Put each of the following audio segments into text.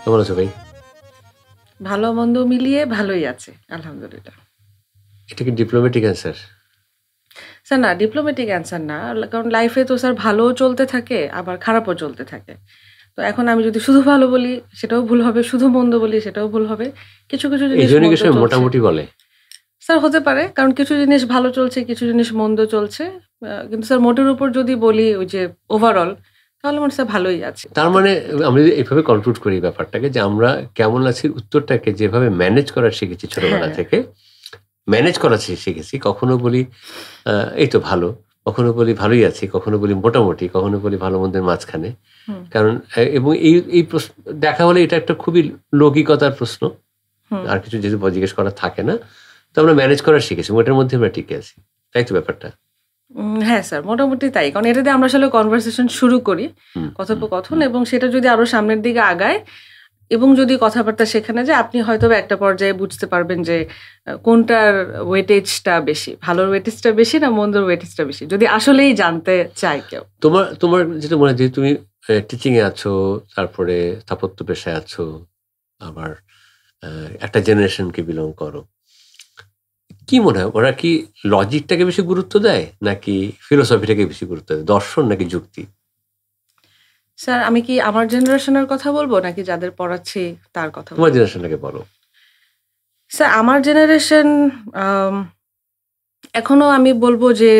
কেমন আছো ভাই? ভালো মন্দ মিলিয়ে ভালোই আছে, আলহামদুলিল্লাহ। এটা কি ডিপ্লোম্যাটিক অ্যান্সার? স্যার না, ডিপ্লোম্যাটিক অ্যান্সার না। কারণ লাইফে তো স্যার ভালোও চলতে থাকে, আবার খারাপও চলতে থাকে। তো এখন আমি যদি শুধু ভালো বলি সেটাও ভুল হবে, শুধু মন্দ বলি সেটাও ভুল হবে। কিছু, কিছু এই জিনিস জন্য কি মন্দ সবাই চলছে। মোটামুটি বলে? স্যার হতে পারে, কারণ কিছু জিনিস ভালো চলছে, কিছু জিনিস মন্দ চলছে। কিন্তু স্যার মোটের উপর যদি বলি ওই যে ওভারঅল, তাহলে আমার স্যার ভালোই আছে। তার মানে আমি যদি এভাবে কনক্লুড করি ব্যাপারটাকে, যে আমরা কেমন আছি উত্তরটাকে যেভাবে ম্যানেজ করা শিখেছি ছোটবেলা হ্যাঁ, থেকে, ম্যানেজ করা শিখেছি। কখনো বলি এই তো ভালো, কখনো বলি ভালোই আছি, কখনো বলি মোটামুটি, কখনো বলি ভালো মন্দের মাঝখানে। হুম, কারণ এবং এই প্রশ্ন দেখা হলে এটা একটা খুবই লৌকিকতার প্রশ্ন। হুম। আর কিছু যেহেতু জিজ্ঞেস করা থাকে না, তো আমরা ম্যানেজ করা শিখেছি, ওটার মধ্যে আমরা টিকে আছি। তাই তো ব্যাপারটা? হ্যাঁ স্যার, মোটামুটি তাই। কারণ এটা দিয়ে আমরা আসলে কনভারসেশন শুরু করি, হুম, হুম, কথোপকথন, হুম। এবং সেটা যদি আরো সামনের দিকে আগায় এবং যদি কথাবার্তা সেখানে যায়, আপনি হয়তোবা একটা পর্যায়ে বুঝতে পারবেন যে কোনটার ওয়েটেজটা বেশি, ভালোর ওয়েটেজটা বেশি না মন্দর ওয়েটেজটা বেশি, যদি আসলেই জানতে চায় কেউ। তোমার তোমার যেটা মনে হয় যে তুমি টিচিং এ আছো, তারপরে স্থাপত্য পেশায় আছো, আবার একটা জেনারেশনকে বিলং করো। কি মনে হয় ওরা কি লজিকটাকে বেশি গুরুত্ব দেয় নাকি ফিলোসফিটাকে বেশি গুরুত্ব দেয়? দর্শন নাকি যুক্তি? স্যার আমি কি আমার জেনারেশনের কথা বলবো নাকি যাদের পড়াচ্ছি তার কথা তোমার বলবো? জেনারেশনটাকে বলো। স্যার আমার জেনারেশন এখনো আমি বলবো যে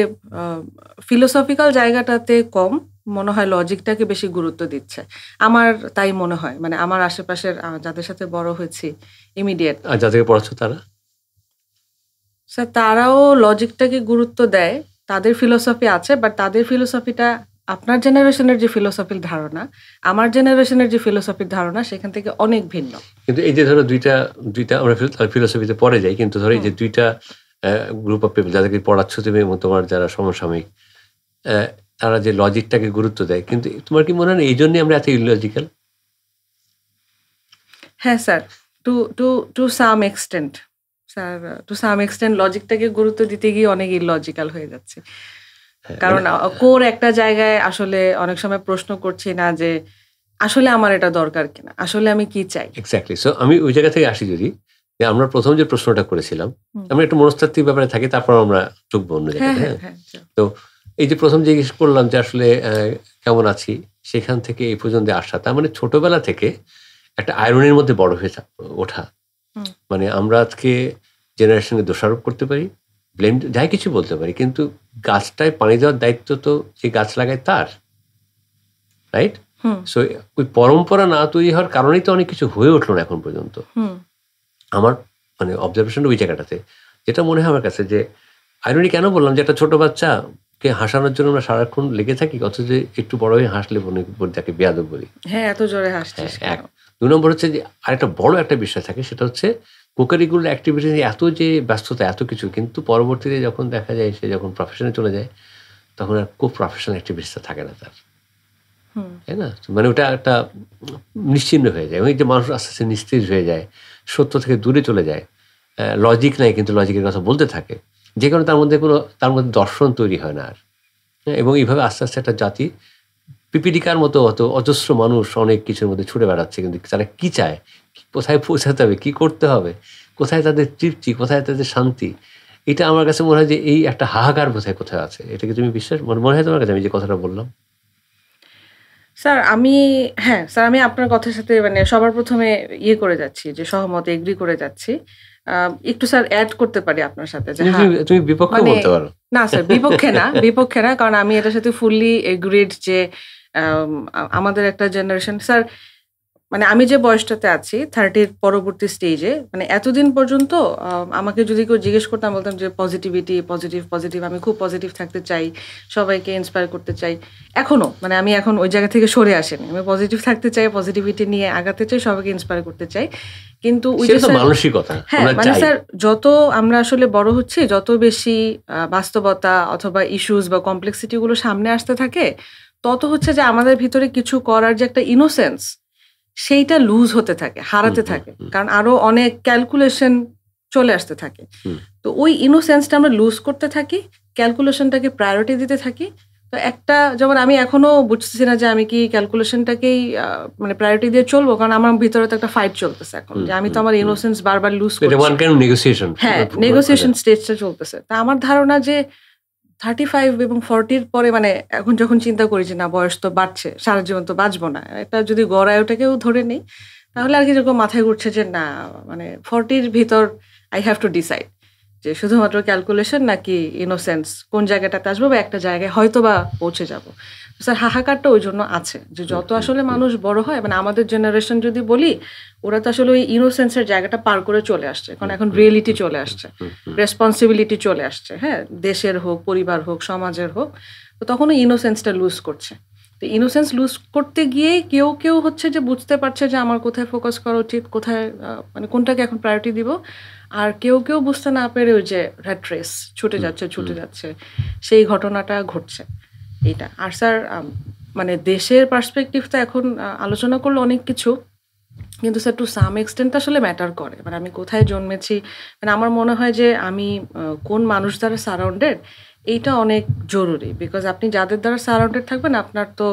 ফিলোসফিক্যাল জায়গাটাতে কম, মনে হয় লজিকটাকে বেশি গুরুত্ব দিচ্ছে। আমার তাই মনে হয়। মানে আমার আশেপাশের যাদের সাথে বড় হয়েছি ইমিডিয়েট, আর যাদেরকে পড়াচ্ছ তারা? স্যার তারাও লজিকটাকে গুরুত্ব দেয়। তাদের ফিলোসফি আছে, বাট তাদের ফিলোসফিটা আপনার জেনারেশনের যে ফিলোসফির ধারণা, আমার জেনারেশনের যে ফিলোসফির ধারণা সেখান থেকে অনেক ভিন্ন। কিন্তু এই যে ধরো দুইটা আমরা ফিলোসফিতে পড়ে যাই, কিন্তু ধরো এই হুম। যে দুইটা গ্রুপ অফ পিপল যাদেরকে পড়াচ্ছ তুমি এবং তোমার যারা সমসাময়িক, তারা যে লজিকটাকে গুরুত্ব দেয়, কিন্তু তোমার কি মনে হয় না এই জন্যই আমরা এত ইললজিক্যাল? হ্যাঁ sir, to to to some extent. Sir to some extent লজিকটাকে গুরুত্ব দিতে গিয়ে অনেক ইললজিক্যাল হয়ে যাচ্ছে। হ্যাঁ, কারণ মানে কোর একটা জায়গায় আসলে অনেক সময় প্রশ্ন করছি না যে আসলে আমার এটা দরকার কিনা, আসলে আমি কি চাই। এক্স্যাক্টলি। সো আমি ওই জায়গা থেকে আসি যদি, যে আমরা প্রথম যে প্রশ্নটা করেছিলাম, হুম। আমরা একটু মনস্তাত্ত্বিক ব্যাপারে থাকি, তারপর আমরা ঢুকবো অন্য হ্যাঁ, জায়গাতে। হ্যাঁ, হ্যাঁ, হ্যাঁ, চল। তো এই যে প্রথম জিজ্ঞেস করলাম যে আসলে কেমন আছি, সেখান থেকে এই পর্যন্ত আসা, তার মানে ছোটবেলা থেকে একটা আয়রনের মধ্যে বড় হয়ে ওঠা। হুম, মানে আমরা আজকে জেনারেশনকে দোষারোপ করতে পারি, ব্লেম যাই কিছু বলতে পারি, কিন্তু গাছটায় পানি দেওয়ার দায়িত্ব তো যে গাছ লাগায় তার, রাইট? হুম, সো ওই পরম্পরা না তৈরি হওয়ার কারণেই তো অনেক কিছু হয়ে উঠলো না এখন পর্যন্ত। হুম, আমার মানে অবজারভেশনটা ওই জায়গাটাতে, যেটা মনে হয় আমার কাছে, যে আইরনি কেন বললাম, যে একটা ছোট বাচ্চাকে হাসানোর জন্য আমরা সারাক্ষণ লেগে থাকি, অথচ যে একটু বড় হয়ে হাসলে তাকে বেয়াদব বলি। হ্যাঁ, এত জোরে হ্যাঁ, হাসছিস কেন? ২ নম্বর হচ্ছে যে আরেকটা বড় একটা বিষয় থাকে, সেটা হচ্ছে কোকারিকুলার অ্যাক্টিভিটিস এত যে ব্যস্ততা, এত কিছু, কিন্তু পরবর্তীতে যখন দেখা যায় সে যখন প্রফেশনে চলে যায়, তখন আর খুব প্রফেশনাল অ্যাক্টিভিটিসটা থাকে না তার। হুম, তাই না? মানে ওটা একটা নিশ্চিহ্ন হয়ে যায়। ওই যে মানুষ আস্তে, আস্তে নিস্তেজ হয়ে যায়। সত্য থেকে দূরে চলে যায়। লজিক নাই, কিন্তু লজিকের কথা বলতে থাকে। যে কারণে তার মধ্যে দর্শন তৈরি হয় না আর। হ্যাঁ? এবং এইভাবে আস্তে, আস্তে একটা জাতি পিপীলিকার মতো অজস্র মানুষ অনেক কিছুর মধ্যে ছুটে বেড়াচ্ছে। কিন্তু তারা কি চায়? কোথায় পৌঁছাতে হবে? কি করতে হবে? কোথায় তাদের তৃপ্তি? কোথায় তাদের শান্তি? এটা আমার কাছে মনে হয় যে এই একটা হাহাকার বোধহয় কোথাও আছে। এটা কি তুমি মনে হয় তোমার কাছে আমি যে কথাটা বললাম? স্যার আমি হ্যাঁ, স্যার আমি আপনার কথার সাথে মানে সবার ১ম এ ইয়ে করে যাচ্ছি যে সহমত এগ্রি করে যাচ্ছি। আ একটু স্যার এড করতে পারি আপনার সাথে যে তুমি হ্যাঁ, তুমি তুমি বিপক্ষেও মানে বলতে পারো। না স্যার বিপক্ষে না, বিপক্ষে না। কারণ আমি এটার সাথে ফুললি এগ্রিড যে আমাদের একটা জেনারেশন স্যার, মানে আমি যে বয়সটাতে আছি 30 এর পরবর্তী স্টেজে, মানে এতদিন পর্যন্ত আমাকে যদি কেউ জিজ্ঞেস করতো আমি বলতাম যে পজিটিভিটি, পজিটিভ, পজিটিভ। আমি খুব পজিটিভ থাকতে চাই। সবাইকে ইন্সপায়ার করতে চাই। এখনো মানে আমি এখন ওই জায়গা থেকে সরে আসিনি। আমি পজিটিভ থাকতে চাই, পজিটিভিটি নিয়ে আগাতে চাই, সবাইকে ইন্সপায়ার করতে চাই। কিন্তু ওই যে সেটা তো স্যার, মানসিকতা। হ্যাঁ, আমরা মানে চাই। স্যার যত আমরা আসলে বড় হচ্ছি, যত বেশি বাস্তবতা অথবা ইস্যুস বা কমপ্লেক্সিটি গুলো সামনে আসতে থাকে, তত হচ্ছে যে আমাদের ভিতরে কিছু করার যে একটা ইনোসেন্স, সেইটা লুজ হতে থাকে, হুম, হারাতে হুম, থাকে। হুম, কারণ আরো অনেক ক্যালকুলেশন চলে আসতে থাকে। হুম। তো ওই ইনোসেন্সটা আমরা লুজ করতে থাকি, ক্যালকুলেশনটাকে প্রায়োরিটি দিতে থাকি। তো একটা যেমন আমি এখনো বুঝতেছি না যে আমি কি ক্যালকুলেশনটাকেই মানে প্রায়োরিটি দিয়ে চলবো, কারণ আমার ভিতরে তো একটা ফাইট চলতেছে এখন, যে আমি তো আমার ইনোসেন্স বারবার লুজ করছি। হ্যাঁ, নেগোসিয়েশন স্টেজটা চলতেছে। তা আমার ধারণা যে 35 এবং 40 পরে, মানে এখন যখন চিন্তা করি যে না বয়স তো বাড়ছে, সারা জীবন তো বাঁচবো না, এটা যদি গড়ায়ওটাকেও ধরে নেই, তাহলে আর কি যেরকম মাথায় ঘুরছে যে না মানে 40-র ভিতর আই হ্যাভ টু ডিসাইড যে শুধুমাত্র ক্যালকুলেশন নাকি ইনোসেন্স, কোন জায়গাটাতে আসবো বা একটা জায়গায় হয়তো বা পৌঁছে যাবো। স্যার হাহাকারটা ওই জন্য আছে যে যত আসলে মানুষ বড় হয়, মানে আমাদের জেনারেশন যদি বলি, ওরা তো আসলে ওই ইনোসেন্সের জায়গাটা পার করে চলে আসছে, কারণ এখন রিয়েলিটি চলে আসছে, রেসপন্সিবিলিটি চলে আসছে, হ্যাঁ, দেশের হোক, পরিবার হোক, সমাজের হোক। তো তখন ওই ইনোসেন্সটা লুজ করছে। তো ইনোসেন্স লুজ করতে গিয়ে কেউ কেউ হচ্ছে যে বুঝতে পারছে যে আমার কোথায় ফোকাস করা উচিত, কোথায় মানে কোনটাকে এখন প্রায়োরিটি দিব, আর কেউ কেউ বুঝতে না পেরে ওই যে র্যাট রেস ছুটে যাচ্ছে, সেই ঘটনাটা ঘটছে এইটা। আর স্যার মানে দেশের পার্সপেক্টিভটা এখন আলোচনা করলে অনেক কিছু, কিন্তু স্যার টু সাম এক্সটেন্ট আসলে ম্যাটার করে, মানে আমি কোথায় জন্মেছি, মানে আমার মনে হয় যে আমি কোন মানুষ দ্বারা সারাউন্ডেড, এইটা অনেক জরুরি। বিকজ আপনি যাদের দ্বারা সারাউন্ডেড থাকবেন, আপনার তো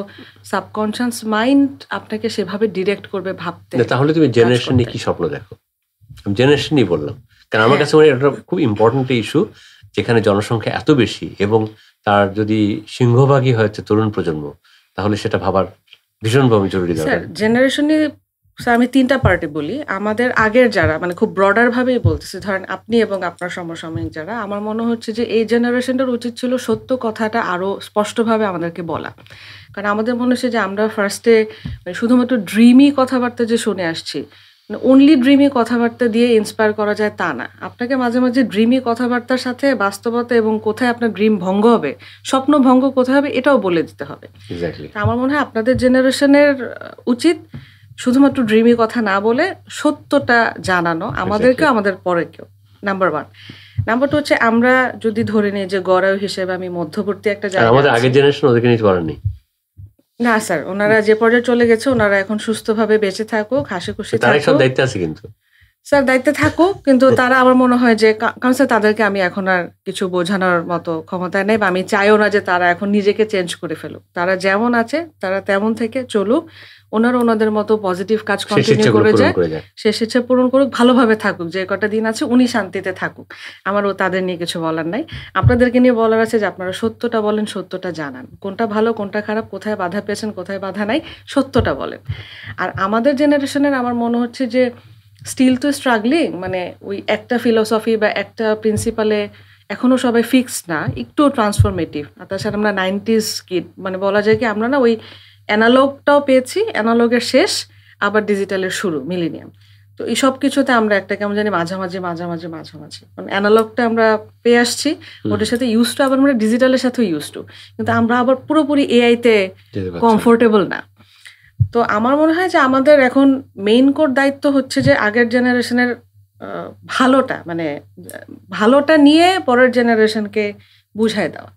সাবকনশিয়াস মাইন্ড আপনাকে সেভাবে ডিরেক্ট করবে ভাবতে। তাহলে তুমি জেনারেশন নিয়ে কি স্বপ্ন দেখো? আমি জেনারেশনই বললাম, কারণ আমার কাছে এটা খুব ইম্পর্টেন্ট ইস্যু, যেখানে জনসংখ্যা এত বেশি এবং তার যদি সিংহভাগই হয়েছে তরুণ প্রজন্ম, তাহলে সেটা ভাবার ভীষণভাবে জরুরি দরকার। জেনারেশন নিয়ে আমি 3টা পার্টি বলি। আমাদের আগের যারা, মানে খুব ব্রডার ভাবেই বলতেছি, ধরেন আপনি এবং আপনার সমসাময়িক যারা, আমার মনে হচ্ছে যে এই জেনারেশনটার উচিত ছিল সত্য কথাটা আরো স্পষ্টভাবে আমাদেরকে বলা। কারণ আমাদের মনে হচ্ছে যে আমরা ফার্স্টে শুধুমাত্র ড্রিমি কথাবার্তা যে শুনে আসছি, অনলি ড্রিমি কথাবার্তা দিয়ে ইন্সপায়ার করা যায় তা না। আপনাকে মাঝে মাঝে ড্রিমি কথাবার্তার সাথে বাস্তবতা এবং কোথায় আপনার ড্রিম ভঙ্গ হবে, স্বপ্ন ভঙ্গ কোথায় হবে, এটাও বলে দিতে হবে। আমার মনে হয় আপনাদের জেনারেশনের উচিত শুধুমাত্র ড্রিমি কথা না বলে সত্যটা জানানো, আমাদেরকেও আমাদের পরে কেউ। নাম্বার 1। নাম্বার 2 হচ্ছে আমরা যদি ধরে নিই যে গড়াও হিসেবে আমি মধ্যবর্তী একটা জায়গা, আমাদের আগের জেনারেশন ওদেরকে নিতে পারেনি। না স্যার, ওনারা যে পর্যায়ে চলে গেছে, ওনারা এখন সুস্থভাবে বেঁচে থাকুক, হাসি খুশি থাকুক। দায়িত্ব আছে কিন্তু স্যার, দায়িত্বে থাকুক, কিন্তু তারা আমার মনে হয় যে, কারণ স্যার তাদেরকে আমি এখন আর কিছু বোঝানোর মতো ক্ষমতায় নেই, বা আমি চাইও না যে তারা এখন নিজেকে চেঞ্জ করে ফেলুক। তারা যেমন আছে তারা তেমন থেকে চলুক, ওনারা ওনাদের মতো পজিটিভ কাজ কন্টিনিউ করে যায়, শেষ ইচ্ছা পূরণ করুক, ভালোভাবে থাকুক, যে কটা দিন আছে উনি শান্তিতে থাকুক। আমারও তাদের নিয়ে কিছু বলার নাই। আপনাদেরকে নিয়ে বলার আছে যে আপনারা সত্যটা বলেন, সত্যটা জানান, কোনটা ভালো কোনটা খারাপ, কোথায় বাধা পেয়েছেন কোথায় বাধা নাই, সত্যটা বলেন। আর আমাদের জেনারেশনের আমার মনে হচ্ছে যে স্টিল তো স্ট্রাগলিং, মানে ওই একটা ফিলোসফি বা একটা প্রিন্সিপালে এখনো সবাই ফিক্স না, একটু ট্রান্সফরমেটিভ। আর তাছাড়া আমরা 90s কিড, মানে বলা যায় কি আমরা না ওই অ্যানালগটাও পেয়েছি, অ্যানালগের শেষ আবার ডিজিটালের শুরু, মিলেনিয়াম। তো এই সব কিছুতে আমরা একটা কেমন জানি মাঝামাঝি, মানে অ্যানালগটা আমরা পেয়ে আসছি, ওটার সাথে ইউজ টু, আবার আমরা ডিজিটালের সাথেও ইউজ টু, কিন্তু আমরা আবার পুরোপুরি এআইতে কমফোর্টেবল না। তো আমার মনে হয় যে আমাদের এখন মেইন কোর দায়িত্ব হচ্ছে যে আগের জেনারেশনের ভালোটা, মানে ভালোটা নিয়ে পরের জেনারেশনকে বুঝাই দেওয়া,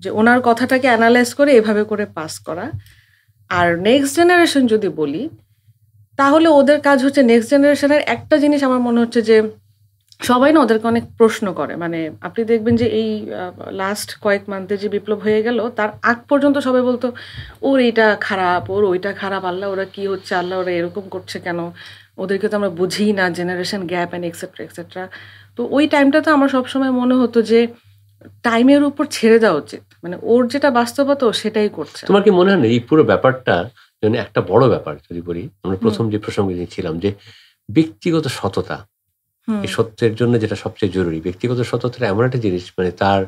যে ওনার কথাটাকে অ্যানালাইজ করে এভাবে করে পাস করা। আর নেক্সট জেনারেশন যদি বলি, তাহলে ওদের কাজ হচ্ছে, নেক্সট জেনারেশনের একটা জিনিস আমার মনে হচ্ছে যে সবাই না ওদেরকে অনেক প্রশ্ন করে। মানে আপনি দেখবেন যে এই লাস্ট কয়েক মান্থে যে বিপ্লব হয়ে গেল, তার আগ পর্যন্ত সবাই বলতো ওর এইটা খারাপ, ওর ওইটা খারাপ, আল্লাহ ওরা কি হচ্ছে, আল্লাহ ওরা এরকম করছে কেন, ওদেরকে তো আমরা বুঝি না, generation gap and etcetera etcetera. তো ওই টাইমটা তো আমার সবসময় মনে হতো যে টাইমের উপর ছেড়ে দেওয়া উচিত, মানে ওর যেটা বাস্তবতা সেটাই করছে। তোমার কি মনে হয় না এই পুরো ব্যাপারটা একটা বড় ব্যাপার? যদি বলি, আমরা প্রথম যে প্রসঙ্গে ছিলাম যে ব্যক্তিগত সততা, এই সত্যের জন্য যেটা সবচেয়ে জরুরি, ব্যক্তিগত সততা এমন একটা জিনিস, মানে তার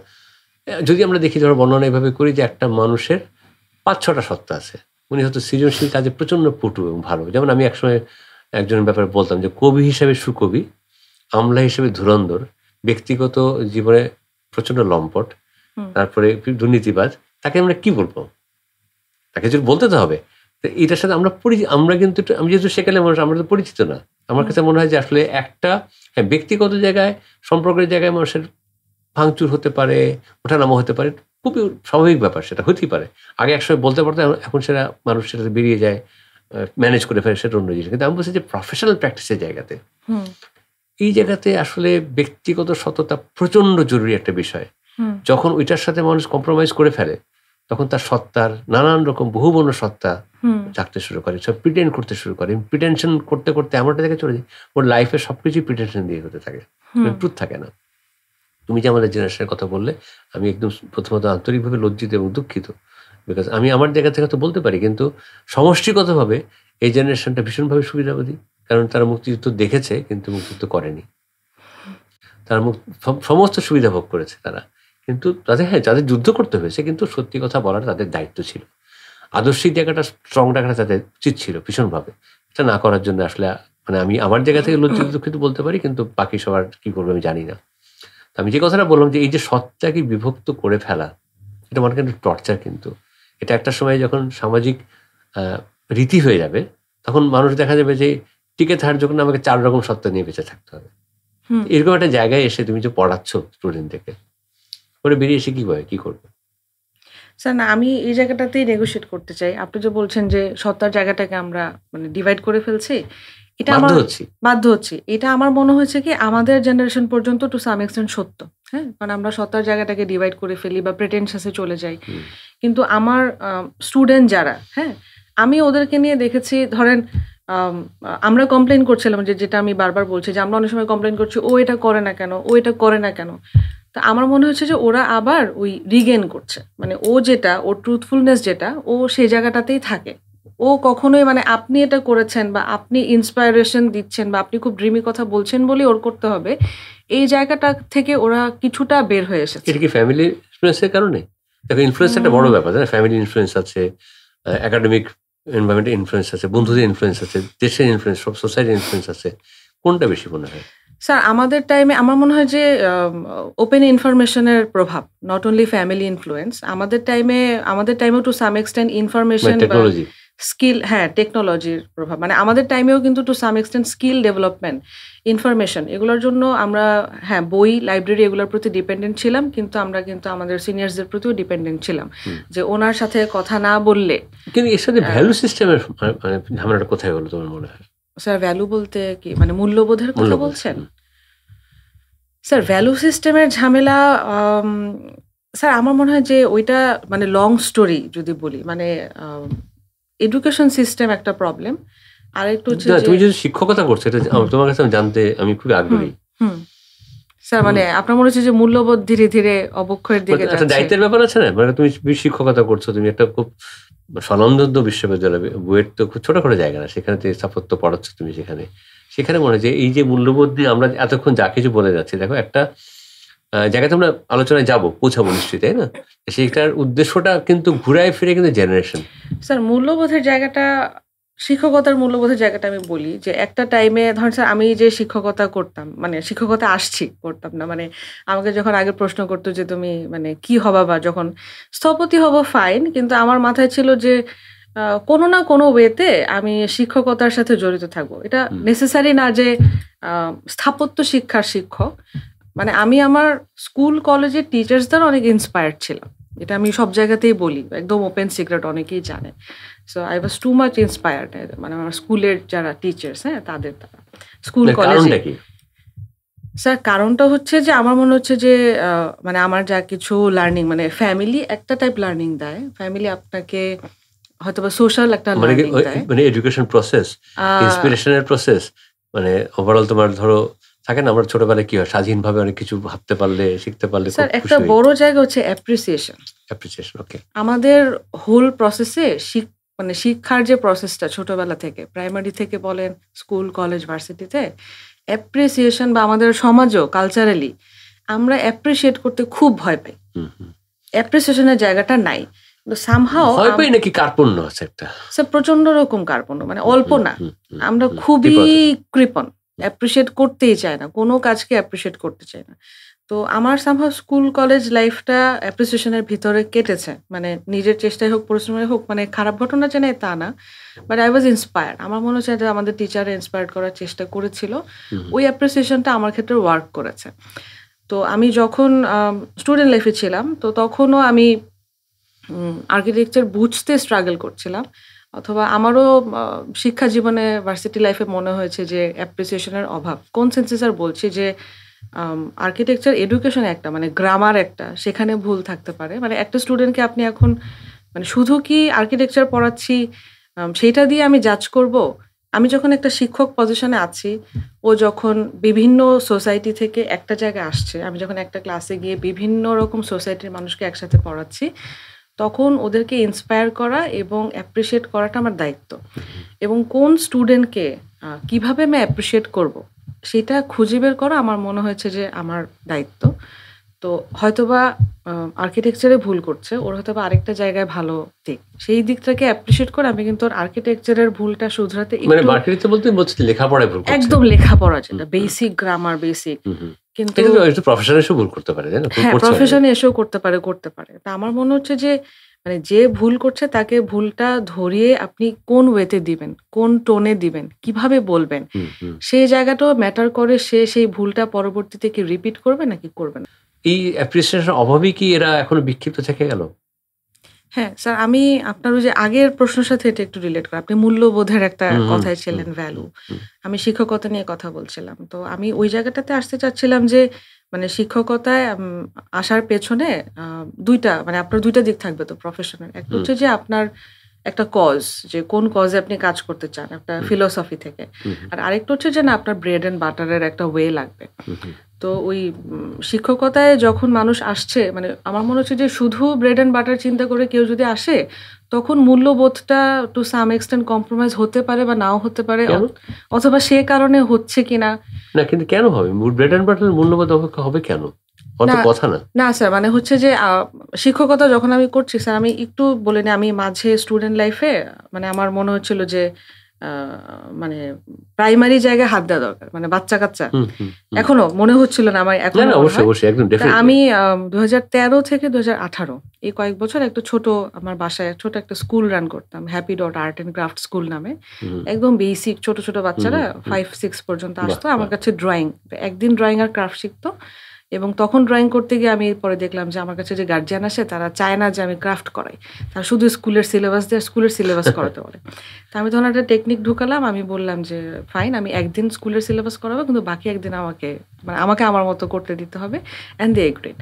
যদি আমরা দেখি, ধরো বর্ণনা এভাবে করি যে একটা মানুষের 5-6টা সত্তা আছে, উনি হয়তো সৃজনশীল কাজে প্রচন্ড পটু এবং ভালো। যেমন আমি একসময় একজনের ব্যাপারে বলতাম যে কবি হিসেবে সুকবি, আমলা হিসেবে ধুরন্ধর, ব্যক্তিগত জীবনে প্রচন্ড লম্পট, তারপরে দুর্নীতিবাজ, তাকে আমরা কি বলবো? তাকে যদি বলতে তো হবে। এটার সাথে আমরা কিন্তু, আমি যেহেতু সেকালে মানুষ, আমরা তো পরিচিত না। আমার কাছে মনে হয় যে আসলে একটা ব্যক্তিগত জায়গায়, সম্পর্কের জায়গায় মানুষের ভাঙচুর হতে পারে, ওঠানামা হতে পারে, খুবই স্বাভাবিক ব্যাপার, সেটা হতেই পারে। আগে একসময় বলতে পারতো, এখন সেটা মানুষ সেটাতে বেরিয়ে যায়, ম্যানেজ করে ফেলে, সেটা অন্য জিনিস। কিন্তু আমি বলছি যে প্রফেশনাল প্র্যাকটিসের জায়গাতে, এই জায়গাতে আসলে ব্যক্তিগত সততা প্রচন্ড জরুরি একটা বিষয়। যখন ওইটার সাথে মানুষ কম্প্রোমাইজ করে ফেলে, তখন তার সত্তার নানান রকম বহুবর্ণ সত্তা জাগতে শুরু করে, সব প্রিটেন্ড করতে শুরু করে। প্রিটেনশন করতে করতে এমনটা থেকে চলে যায় ওর লাইফে সবকিছু প্রিটেনশন দিয়ে হতে থাকে, ট্রুথ থাকে না। তুমি যে আমাদের জেনারেশনের কথা বললে, আমি একদম প্রথমত আন্তরিকভাবে লজ্জিত এবং দুঃখিত, বিকজ আমি আমার জায়গা থেকে তো বলতে পারি, কিন্তু সমষ্টিগতভাবে এই জেনারেশনটা ভীষণভাবে সুবিধাবাদী, কারণ তারা মুক্তিযুদ্ধ দেখেছে কিন্তু মুক্তিযুদ্ধ করেনি। তারা সমস্ত সুবিধা ভোগ করেছে তারা, কিন্তু যাদের যুদ্ধ করতে হয়েছে, কিন্তু সত্যি কথা বলার তাদের দায়িত্ব ছিল, আদর্শিক জায়গাটা স্ট্রং রাখাটা তাদের উচিত ছিল ভীষণভাবে। এটা না করার জন্য আসলে মানে আমি আমার জায়গা থেকে লজ্জিত দুঃখিত বলতে পারি, কিন্তু বাকি সবার কি করবে আমি জানি না। আমি যে কথাটা বললাম যে এই যে সত্তাকে বিভক্ত করে ফেলা, এটা মনে কিন্তু টর্চার। কিন্তু এটা একটা সময় যখন সামাজিক রীতি হয়ে যাবে, তখন মানুষ দেখা যাবে যে টিকে থাকার জন্য আমাকে 4 রকম সত্তা নিয়ে বেঁচে থাকতে হবে। এরকম একটা জায়গায় এসে তুমি যে পড়াচ্ছ স্টুডেন্টদেরকে, করে বেরিয়ে এসে কি করবে? স্যার না, আমি এই জায়গাটাতেই নেগোশিয়েট করতে চাই। আপনি যে বলছেন যে সত্তার জায়গাটাকে আমরা মানে ডিভাইড করে ফেলছি, এটা বাধ্য হচ্ছি। এটা আমার মনে হয়েছে কি আমাদের জেনারেশন পর্যন্ত টু সাম এক্সটেন্ট সত্য। হ্যাঁ, কারণ আমরা সত্তার জায়গাটাকে ডিভাইড করে ফেলি বা প্রিটেনশাসে চলে যাই। কিন্তু আমার স্টুডেন্ট যারা, হ্যাঁ, আমি ওদেরকে নিয়ে দেখেছি, ধরেন আমরা কমপ্লেন করছিলাম যেটা আমি বারবার বলছি যে আমরা অনেক সময় কমপ্লেন করছি, ও এটা করে না কেন, ও এটা করে না কেন। তা আমার মনে হচ্ছে যে ওরা আবার ওই রিগেন করছে, মানে ও যেটা, ওর ট্রুথফুলনেস যেটা, ও সেই জায়গাটাতেই থাকে। ও কখনোই মানে আপনি এটা করেছেন বা আপনি ইন্সপায়ারেশন দিচ্ছেন বা আপনি খুব ড্রিমি কথা বলছেন বলে ওর করতে হবে, এই জায়গাটা থেকে ওরা কিছুটা বের হয়ে এসেছে। এটা কি ফ্যামিলি ইনফ্লুয়েন্সের কারণে? দেখো, ইনফ্লুয়েন্স একটা বড় ব্যাপার, তাই না? ফ্যামিলি ইনফ্লুয়েন্স আছে, একাডেমিক এনভায়রনমেন্টের ইনফ্লুয়েন্স আছে, বন্ধুদের ইনফ্লুয়েন্স আছে, দেশের ইনফ্লুয়েন্স, সব সোসাইটির ইনফ্লুয়েন্স আছে। কোনটা বেশি মনে হয়? স্যার আমাদের টাইমে আমার মনে হয় যে ওপেন ইনফরমেশনের প্রভাব, নট অনলি ফ্যামিলি ইনফ্লুয়েন্স। আমাদের টাইমেও টু সাম এক্সটেন্ট ইনফরমেশন বা স্কিল, হ্যাঁ, টেকনোলজির প্রভাব। মানে আমাদের টাইমেও কিন্তু to some extent skill development, information, এগুলোর জন্য আমরা, হ্যাঁ, বই, লাইব্রেরি এগুলোর প্রতি ডিপেন্ডেন্ট ছিলাম, কিন্তু আমরা কিন্তু আমাদের সিনিয়রসদের প্রতিও ডিপেন্ডেন্ট ছিলাম যে ওনার সাথে কথা না বললে। কিন্তু এর সাথে ভ্যালু সিস্টেমের মানে ঝামেলাটা কোথায় হলো তোমার মনে হয়? স্যার ভ্যালু বলতে কি, মানে মূল্যবোধের কথা বলছেন? স্যার ভ্যালু সিস্টেমের ঝামেলা, স্যার আমার মনে হয় যে ওইটা মানে লং স্টোরি যদি বলি, মানে এডুকেশন সিস্টেম একটা প্রবলেম। আর একটু হচ্ছে তুমি যদি শিক্ষকতা করছো, এটা তোমার কাছে জানতে আমি খুবই আগ্রহী। স্যার মানে আপনার মনে হচ্ছে যে মূল্যবোধ ধীরে ধীরে অবক্ষয়ের দিকে যাচ্ছে? একটা দায়িত্বের ব্যাপার আছে না, মানে তুমি শিক্ষকতা করছো, তুমি একটা খুব স্বনামধন্য বিশ্ববিদ্যালয়, বুয়েট তো খুব ছোটখাটো জায়গা না, সেখানে স্থাপত্য পড়াচ্ছ তুমি, সেখানে মনে হয় যে এই যে মূল্যবোধ দিয়ে আমরা এতক্ষণ যা কিছু বলে যাচ্ছি, দেখো একটা জায়গাতে আমরা আলোচনায় পৌঁছাবো নিশ্চয়ই, তাই না? সেইটার উদ্দেশ্যটা কিন্তু ঘুরায় ফিরে কিন্তু জেনারেশন। স্যার মূল্যবোধের জায়গাটা, শিক্ষকতার মূল্যবোধের জায়গাটা আমি বলি যে একটা টাইমে ধরেন স্যার আমি যে শিক্ষকতা করতাম, মানে শিক্ষকতা করতাম না, মানে আমাকে যখন আগে প্রশ্ন করতো যে তুমি মানে কি হবা, বা যখন স্থপতি হব ফাইন, কিন্তু আমার মাথায় ছিল যে কোনো না কোনো ওয়েতে আমি শিক্ষকতার সাথে জড়িত থাকবো। এটা নেসেসারি না যে স্থাপত্য শিক্ষার শিক্ষক, মানে আমি আমার স্কুল কলেজের টিচার্স দ্বারা অনেক ইন্সপায়ার্ড ছিলাম, এটা আমি সব জায়গাতেই বলি, একদম ওপেন সিক্রেট, অনেকেই জানে। So I was too much inspired, মানে আমার স্কুলের যারা টিচার্স, হ্যাঁ, তাদের দ্বারা, স্কুল কলেজে। স্যার কারণটা হচ্ছে যে আমার মনে হচ্ছে যে মানে আমার যা কিছু লার্নিং, মানে ফ্যামিলি একটা টাইপ লার্নিং দেয়, ফ্যামিলি আপনাকে হয়তো বা সোশ্যাল একটা লার্নিং দেয়, মানে এডুকেশন প্রসেস, ইন্সপিরেশনের প্রসেস, মানে ওভারঅল তোমার ধরো থাকে না, আমরা ছোটবেলায় কি হয়, স্বাধীনভাবে অনেক কিছু ভাবতে পারলে, শিখতে পারলে। স্যার একটা বড় জায়গা হচ্ছে অ্যাপ্রিসিয়েশন। ওকে, আমাদের হোল প্রসেসে মানে শিক্ষার যে প্রসেসটা ছোটবেলা থেকে, প্রাইমারি থেকে বলেন, স্কুল, কলেজ, ভার্সিটিতে অ্যাপ্রিসিয়েশন, বা আমাদের সমাজও কালচারালি আমরা অ্যাপ্রিসিয়েট করতে খুব ভয় পাই, অ্যাপ্রিসিয়েশনের জায়গাটা নাই। সামহাও ভয় পাই নাকি কার্পণ্য আছে একটা, স্যার প্রচন্ড রকম কার্পণ্য, মানে অল্প না, আমরা খুবই কৃপণ, অ্যাপ্রিসিয়েট করতেই চায় না, কোনো কাজকে অ্যাপ্রিসিয়েট করতে চায় না। তো আমার সামহাও স্কুল কলেজ লাইফটা অ্যাপ্রিসিয়েশনের ভিতরে কেটেছে, মানে নিজের চেষ্টায় হোক, পরিশ্রমে হোক, মানে খারাপ ঘটনা জানে তা না, বাট আই ওয়াজ ইন্সপায়ার্ড। আমার মনে হচ্ছে যে আমাদের টিচার ইন্সপায়ার করার চেষ্টা করেছিল, ওই অ্যাপ্রিসিয়েশনটা আমার ক্ষেত্রে ওয়ার্ক করেছে। তো আমি যখন স্টুডেন্ট লাইফে ছিলাম, তো তখনও আমি আর্কিটেকচার বুঝতে স্ট্রাগল করছিলাম, অথবা আমারও শিক্ষা জীবনে, ভার্সিটি লাইফে মনে হয়েছে যে অ্যাপ্রিসিয়েশনের অভাব। কোন সেন্সে স্যার বলছি যে আর্কিটেকচার এডুকেশন একটা মানে গ্রামার একটা, সেখানে ভুল থাকতে পারে। মানে একটা স্টুডেন্টকে আপনি এখন মানে শুধু কি আর্কিটেকচার পড়াচ্ছি সেইটা দিয়ে আমি জাজ করব? আমি যখন একটা শিক্ষক পজিশনে আছি, ও যখন বিভিন্ন সোসাইটি থেকে একটা জায়গায় আসছে, আমি যখন একটা ক্লাসে গিয়ে বিভিন্ন রকম সোসাইটির মানুষকে একসাথে পড়াচ্ছি, তখন ওদেরকে ইন্সপায়ার করা এবং অ্যাপ্রিসিয়েট করাটা আমার দায়িত্ব। এবং কোন স্টুডেন্টকে কিভাবে আমি অ্যাপ্রিসিয়েট করব, সেটা খুঁজে বের করা আমার মনে হয়েছে যে আমার দায়িত্ব। তো হয়তোবা আর্কিটেকচারে ভুল করছে, ওর হয়তোবা আরেকটা জায়গায় ভালো দিক, সেই দিকটাকে অ্যাপ্রিসিয়েট করে আমি কিন্তু ওর আর্কিটেকচারের ভুলটা শুধরাতে মানে একটু মার্কেটিংতে বলতে বলছি লেখাপড়ায় ভুল করছে। একদম লেখাপড়া যেটা বেসিক গ্রামার বেসিক, কিন্তু এটা কিন্তু একটু প্রফেশনে এসেও ভুল করতে পারে, তাই না? ভুল হ্যাঁ করছে প্রফেশনে এসেও করতে পারে। তা আমার মনে হচ্ছে যে মানে যে ভুল করছে তাকে ভুলটা ধরিয়ে আপনি কোন ওয়েতে দিবেন, কোন টোনে দিবেন, কিভাবে বলবেন, সেই জায়গাটাও ম্যাটার করে। সে সেই ভুলটা পরবর্তীতে কি রিপিট করবে নাকি করবে না। এই অ্যাপ্রিসিয়েশন অভাবেই কি এরা এখনো বিক্ষিপ্ত থেকে গেল? হ্যাঁ স্যার, আমি আপনার ওই যে আগের প্রশ্নের সাথে এটা একটু রিলেট করা, আপনি মূল্যবোধের একটা কথায় ছিলেন, ভ্যালু। আমি শিক্ষকতা নিয়ে কথা বলছিলাম, তো আমি ওই জায়গাটাতে আসতে চাচ্ছিলাম যে মানে শিক্ষকতায় আসার পেছনে দুইটা মানে আপনার দুইটা দিক থাকবে তো প্রফেশনাল। একটা হচ্ছে যে আপনার একটা কজ, যে কোন কজে আপনি কাজ করতে চান, একটা ফিলোসফি থেকে। আর আরেকটা হচ্ছে যে না আপনার ব্রেড এন্ড বাটারের একটা ওয়ে লাগবে। তো ওই শিক্ষকতায় যখন মানুষ আসছে, মানে আমার মনে হচ্ছে যে শুধু ব্রেড এন্ড বাটার চিন্তা করে কেউ যদি আসে, তখন মূল্যবোধটা টু সাম এক্সটেন্ট কম্প্রোমাইজ হতে পারে বা নাও হতে পারে, অথবা সে কারণে হচ্ছে কিনা না। কিন্তু কেন হবে ব্রেড এন্ড বাটারের মূল্যবোধ অপেক্ষা হবে কেন? কথা না না স্যার, মানে হচ্ছে যে শিক্ষকতা যখন আমি করছি স্যার, আমি একটু বলে নি, আমি মাঝে স্টুডেন্ট লাইফে মানে আমার মনে হচ্ছিল যে মানে প্রাইমারি জায়গায় হাত দেওয়া দরকার, মানে বাচ্চা কাচ্চা এখনো মনে হচ্ছিল না আমার। এখন আমি 2013 থেকে 2018 এই কয়েক বছর একটা ছোট আমার বাসায় ছোট একটা স্কুল রান করতাম, happy dot art and craft school নামে। একদম বেসিক ছোট ছোট বাচ্চারা 5-6 পর্যন্ত আসতো আমার কাছে ড্রয়িং, একদিন ড্রয়িং আর ক্রাফট শিখতো। এবং তখন ড্রয়িং করতে গিয়ে আমি পরে দেখলাম যে আমার কাছে যে গার্জিয়ান আসে তারা চায় না যে আমি ক্রাফট করাই, তারা শুধু স্কুলের সিলেবাস দিয়ে স্কুলের সিলেবাস করাতে বলে। তো আমি তখন একটা টেকনিক ঢুকালাম, আমি বললাম যে ফাইন, আমি একদিন স্কুলের সিলেবাস করাবো, কিন্তু বাকি একদিন আমাকে আমার মতো করতে দিতে হবে, অ্যান্ড দে এগ্রিড।